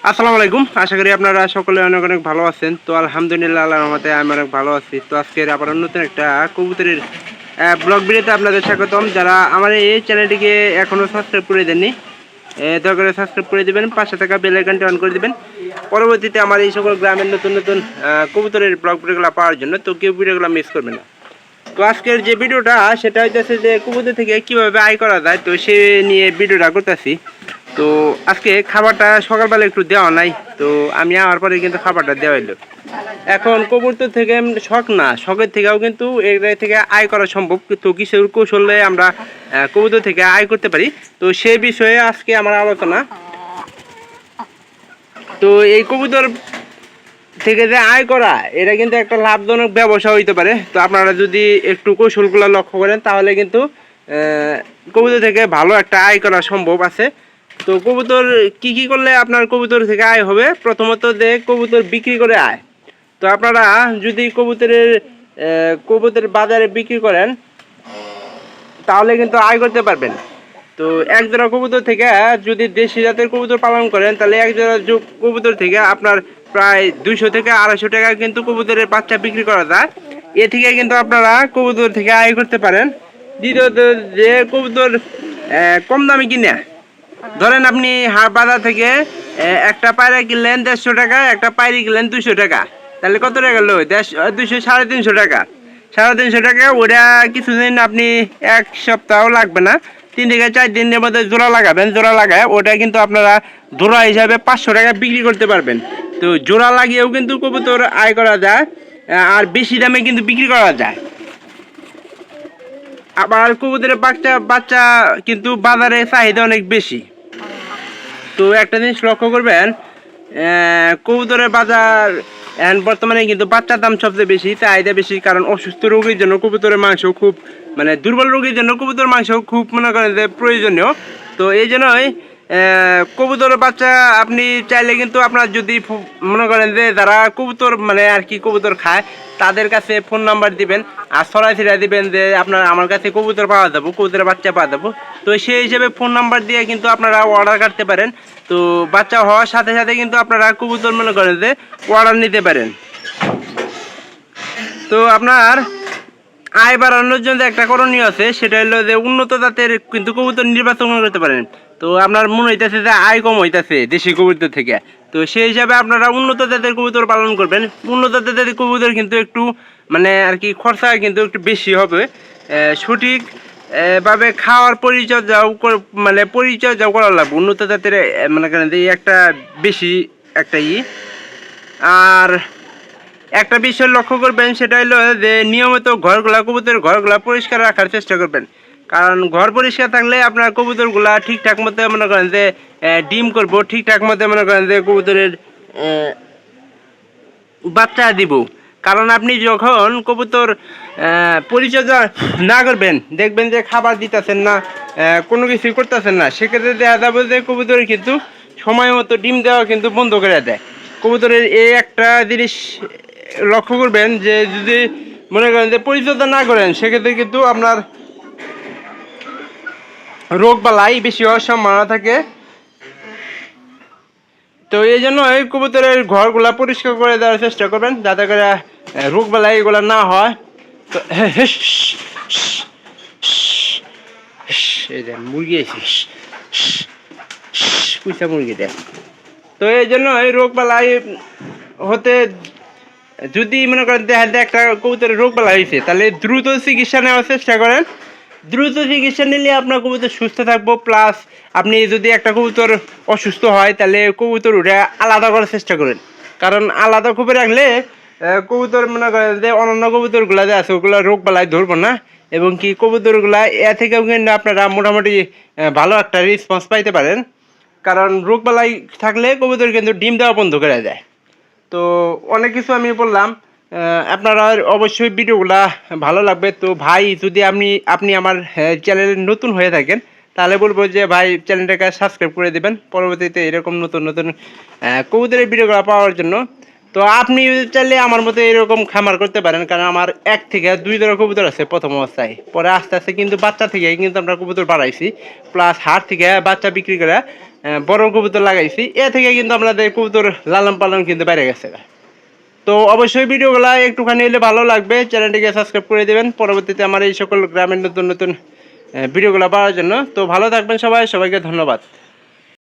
আসসালামু আলাইকুম। আশা করি আপনারা সকলে অনেক অনেক ভালো আছেন। তো আলহামদুলিল্লাহ আল্লাহর রহমতে আমি অনেক ভালো আছি। তো আজকের আবার নতুন একটা কবুতরের ব্লগ ভিডিওতে আপনাদের স্বাগতম। যারা আমার এই চ্যানেলটিকে এখনও সাবস্ক্রাইব করে দেননি, দয়া করে সাবস্ক্রাইব করে দেবেন, পাশে থাকা বেল আইকনটি অন করে দেবেন। পরবর্তীতে আমার এই সকল গ্রামের নতুন নতুন কবুতরের ব্লগ ভিডিওগুলো পাওয়ার জন্য, তো কেউ ভিডিওগুলো মিস করবেন না। তো আজকের যে ভিডিওটা সেটা হইতেছে যে কবুতর থেকে কীভাবে আয় করা যায়, তো সে নিয়ে ভিডিওটা করতেছি। তো আজকে খাবারটা সকালবেলা একটু দেওয়া নাই, তো আমি আওয়ার পরে কিন্তু খাবারটা দেওয়া হইলো। এখন কবুতর থেকে শখ না, শখের থেকেও কিন্তু এর থেকে আয় করা সম্ভব, তো কিছু কৌশলে আমরা কবুতর থেকে আয় করতে পারি। তো সেই বিষয়ে আজকে আমার আলোচনা। তো এই কবুতর থেকে যে আয় করা, এটা কিন্তু একটা লাভজনক ব্যবসা হইতে পারে। তো আপনারা যদি একটু কৌশলগুলো লক্ষ্য করেন তাহলে কিন্তু কবুতর থেকে ভালো একটা আয় করা সম্ভব আছে। তো কবুতর কি করলে আপনার কবুতর থেকে আয় হবে? প্রথমত যে কবুতর বিক্রি করে আয়। তো আপনারা যদি কবুতরের বাজারে বিক্রি করেন তাহলে কিন্তু আয় করতে পারবেন। তো এক জোড়া কবুতর থেকে যদি দেশি জাতের কবুতর পালন করেন তাহলে এক জোড়া কবুতর থেকে আপনার প্রায় 200 থেকে 250 টাকা কিন্তু কবুতরের বাচ্চা বিক্রি করা যায়। এ থেকে কিন্তু আপনারা কবুতর থেকে আয় করতে পারেন। দ্বিতীয়ত যে কবুতর কম দামে কিনে, ধরেন আপনি বাজার থেকে একটা পায়রা কিনলেন 150 টাকা, একটা পায়রি কিনলেন 200 টাকা, তাহলে কত টাকা গেল? 200 350 টাকা। 350 টাকা ওটা কিছুদিন আপনি এক সপ্তাহ লাগবে না, 3 থেকে 4 দিনের মধ্যে জোড়া লাগাবেন। জোড়া লাগায় ওটা কিন্তু আপনারা জোড়া হিসাবে 500 টাকা বিক্রি করতে পারবেন। তো জোড়া লাগিয়েও কিন্তু কবুতর আয় করা যায়, আর বেশি দামে কিন্তু বিক্রি করা যায়। আবার কবুতরের বাচ্চা বাচ্চা কিন্তু বাজারে চাহিদা অনেক বেশি। তো একটা জিনিস লক্ষ্য করবেন, কবুতরের বাজার এখন বর্তমানে কিন্তু বাচ্চার দাম সবচেয়ে বেশি, চাহিদা বেশি। কারণ অসুস্থ রোগীর জন্য কবুতরের মাংস খুব, মানে দুর্বল রোগীর জন্য কবুতর মাংস খুব মনে করেন যে প্রয়োজনীয়। তো এই জন্যই কবুতরের বাচ্চা আপনি চাইলে কিন্তু আপনার যদি মনে করেন যে যারা কবুতর মানে আর কি কবুতর খায় তাদের কাছে ফোন নাম্বার দিবেন, আর সরাসরি দিবেন যে আপনার আমার কাছে কবুতর পাওয়া যাবো, কবুতরের বাচ্চা পাওয়া যাবো। তো সেই হিসেবে ফোন নাম্বার দিয়ে কিন্তু আপনারা অর্ডার করতে পারেন। তো বাচ্চা হওয়ার সাথে সাথে কিন্তু আপনারা কবুতর মনে করেন যে অর্ডার নিতে পারেন। তো আপনার আয় বাড়ানোর জন্য একটা করণীয় আছে, সেটা হলো যে উন্নত জাতের কিন্তু কবুতর নির্বাচন করতে পারেন। তো আপনার মনে হইতেছে যে আয় কম হইতেছে দেশি কবুতর থেকে, তো সেই হিসাবে আপনারা উন্নত জাতের কবুতর পালন করবেন। উন্নত জাতের কবুতর কিন্তু একটু মানে আর কি খরচা কিন্তু একটু বেশি হবে। সঠিক ভাবে খাওয়ার পরিচর্যাও মানে পরিচর্যাও করা লাগবে উন্নত জাতের, মনে করেন যে একটা বেশি একটা আর একটা বিষয় লক্ষ্য করবেন, সেটা হলো যে নিয়মিত কবুতরের ঘরগুলা পরিষ্কার রাখার চেষ্টা করবেন। কারণ ঘর পরিষ্কার থাকলে আপনার কবুতরগুলা ঠিকঠাক মতো মনে করেন যে ডিম করবো, ঠিকঠাক মতো মনে করেন যে কবুতরের বাচ্চা দিব। কারণ আপনি যখন কবুতর পরিচর্যা না করবেন, দেখবেন যে খাবার দিতেছেন না, কোনো কিছুই করতেছেন না, সেক্ষেত্রে দেখা যাবে যে কবুতরের কিন্তু সময় মতো ডিম দেওয়া কিন্তু বন্ধ করে দেয়। কবুতরের এই একটা জিনিস লক্ষ্য করবেন যে যদি মনে করেন যে পরিচর্যা না করেন সেক্ষেত্রে কিন্তু আপনার রোগ বালাই বেশি হওয়ার সম্ভাবনা থাকে। তো এই জন্য এই কবুতরের ঘরগুলা পরিষ্কার করে দেওয়ার চেষ্টা করবেন যাতে করে রোগ বালাই এগুলো না হয়। তো এই যে মুরগি আছিস, কুইসা মুরগি দেখ। তো এই জন্য এই রোগ বালাই হতে যদি মনে করেন দেখা যায় একটা কবুতরের রোগ বালাই হয়েছে, তাহলে দ্রুত চিকিৎসা নেওয়ার চেষ্টা করেন। দ্রুত চিকিৎসা নিলে আপনার কবুতর সুস্থ থাকবো। প্লাস আপনি যদি একটা কবুতর অসুস্থ হয় তাহলে কবুতর ওটা আলাদা করার চেষ্টা করেন। কারণ আলাদা করে রাখলে কবুতর মনে করেন যে অন্যান্য কবুতরগুলো যে আছে ওগুলো রোগ বালাই ধরবো না, এবং কি কবুতরগুলা এ থেকেও কিন্তু আপনারা মোটামুটি ভালো একটা রেসপন্স পাইতে পারেন। কারণ রোগ বালাই থাকলে কবুতর কিন্তু ডিম দেওয়া বন্ধ করে দেয়। তো অনেক কিছু আমি বললাম, আপনারা অবশ্যই ভিডিওগুলা ভালো লাগবে। তো ভাই যদি আপনি আমার চ্যানেলে নতুন হয়ে থাকেন তাহলে বলবো যে ভাই চ্যানেলটাকে সাবস্ক্রাইব করে দেবেন, পরবর্তীতে এরকম নতুন নতুন কবুতরের ভিডিওগুলো পাওয়ার জন্য। তো আপনি চাইলে আমার মতো এরকম খামার করতে পারেন, কারণ আমার 1 থেকে 2 ধরনের কবুতর আছে প্রথম অবস্থায়, পরে আস্তে আস্তে কিন্তু বাচ্চা থেকে কিন্তু আমরা কবুতর বাড়াইছি, প্লাস হাট থেকে বাচ্চা বিক্রি করে বড় কবুতর লাগাইছি, এ থেকে কিন্তু আমাদের কবুতর লালন পালন কিন্তু বেড়ে গেছে। তো অবশ্যই ভিডিওগুলো একটুখানি হলে ভালো লাগবে, চ্যানেলটিকে সাবস্ক্রাইব করে দেবেন পরবর্তীতে আমার এই সকল গ্রামের নতুন নতুন ভিডিওগুলো পাওয়ার জন্য। তো ভালো থাকবেন সবাই, সবাইকে ধন্যবাদ।